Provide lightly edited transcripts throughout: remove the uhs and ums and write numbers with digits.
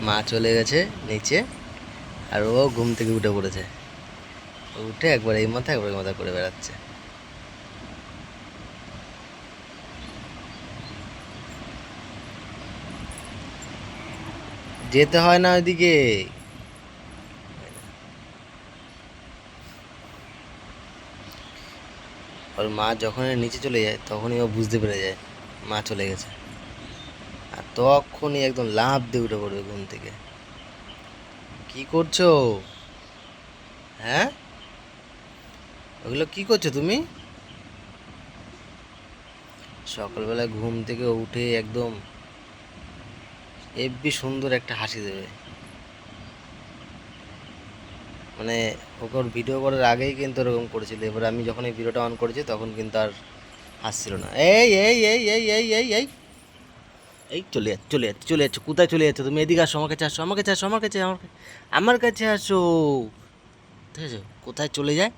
মা চলে গেছে নিচে, আর ও ঘুম থেকে উঠে পড়েছে। উঠে একবার এই মাথা একবার এই মাথা করে বেড়াচ্ছে। যেতে হয় না ওইদিকে। ওর মা যখনই নিচে চলে যায় তখনই ও বুঝতে পেরে যায় মা চলে গেছে, আর তখনই একদম লাফ দিয়ে উঠে পড়বে ঘুম থেকে। কি করছো? হ্যাঁ, ওগুলো কি করছো তুমি? সকালবেলা ঘুম থেকে উঠে একদম হেব্বি সুন্দর একটা হাসি দেবে। মানে ওকে ওর ভিডিও করার আগেই কিন্তু ওরকম করেছিল, এবার আমি যখন এই ভিডিওটা অন করেছি তখন কিন্তু আর হাসছিল না। এই এই এই এই এই এই এই এই চলে যাচ্ছে, চলে যাচ্ছে, চলে যাচ্ছে। কোথায় চলে যাচ্ছে তুমি? এদিকে আসো, আমার কাছে আসো, আমার কাছে আসো, আমার কাছে, আমার কাছে আসো। ঠিক আছে, কোথায় চলে যায়?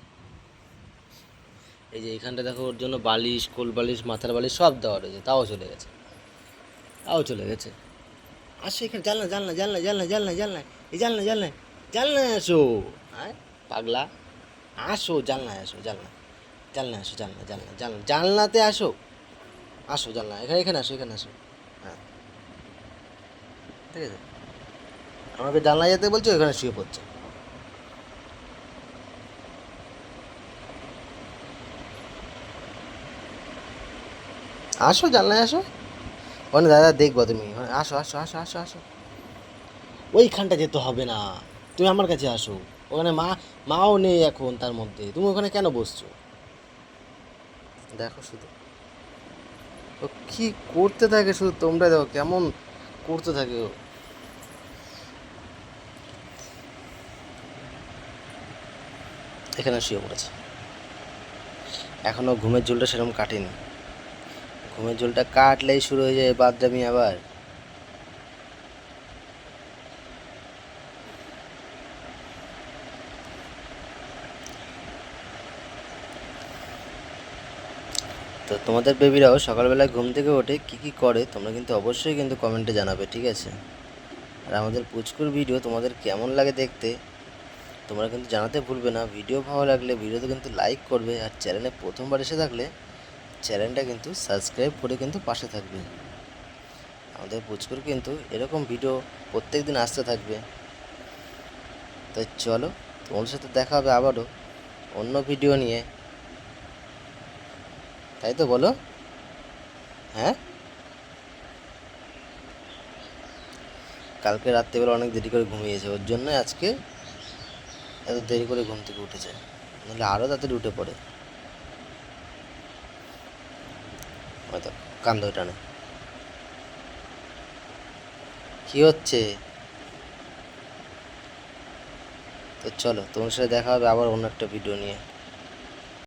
এই যে এখানটা দেখো, ওর জন্য বালিশ, কোল বালিশ, মাথার বালিশ সব দেওয়া রয়েছে, তাও চলে গেছে, তাও চলে গেছে। আসো এখানে, জানলা জানলা জানলা জানলা জানলা জানলা, এই জানলা জানলা জানলায় আসো। হ্যাঁ পাগলা, আসো জানলায় আসো, জানলা জানলায় আসো, জানলা জানলা জানলা জানলাতে আসো, আসো জানলা, এখানে এখানে আসো, এখানে আসো। হ্যাঁ ঠিক আছে, আমাকে জানলায় যেতে বলছো, এখানে শুয়ে পড়ছে। আসো জানলায় আসো, ওখানে দাদা দেখবো তুমি, ওখানে আসো আসো আসো আসো আসো। ওইখানটা যেতে হবে না, তুমি আমার কাছে আসো। ওখানে মাও নেই এখন, তার মধ্যে তুমি ওখানে কেন বসছো? দেখো শুধু ও কি করতে থাকে, শুধু তোমরা দেখো কেমন করতে থাকে ও। এখানে শুয়ে পড়েছে, এখনও ঘুমের ঝোলটা সেরকম কাটেনি। ঘুমের ঝোলটা কাটলেই শুরু হয়ে যায় বাদরামি আবার। তো তোমাদের বেবিরাও সকালবেলা ঘুম থেকে ওঠে কী কী করে তোমরা কিন্তু অবশ্যই কিন্তু কমেন্টে জানাবে, ঠিক আছে? আর আমাদের পুচকুর ভিডিও তোমাদের কেমন লাগে দেখতে তোমরা কিন্তু জানাতে ভুলবে না। ভিডিও ভালো লাগলে ভিডিওতে কিন্তু লাইক করবে, আর চ্যানেলে প্রথমবার এসে থাকলে চ্যানেলটা কিন্তু সাবস্ক্রাইব করে কিন্তু পাশে থাকবে। আমাদের পুচকুর কিন্তু এরকম ভিডিও প্রত্যেক দিন আসতে থাকবে। তাই চলো, তোমাদের সাথে দেখা হবে আবারও অন্য ভিডিও নিয়ে, তাই তো বলো? হ্যাঁ, কালকে রাত্রিবেলা অনেক দেরি করে ঘুমিয়েছে, ওর জন্য আজকে এত দেরি করে ঘুম থেকে উঠেছে, নাহলে আরও তাড়াতাড়ি উঠে পড়ে। হয়তো কান ধরে টানে। কী হচ্ছে? তো চলো, তোমার সাথে দেখা হবে আবার অন্য একটা ভিডিও নিয়ে।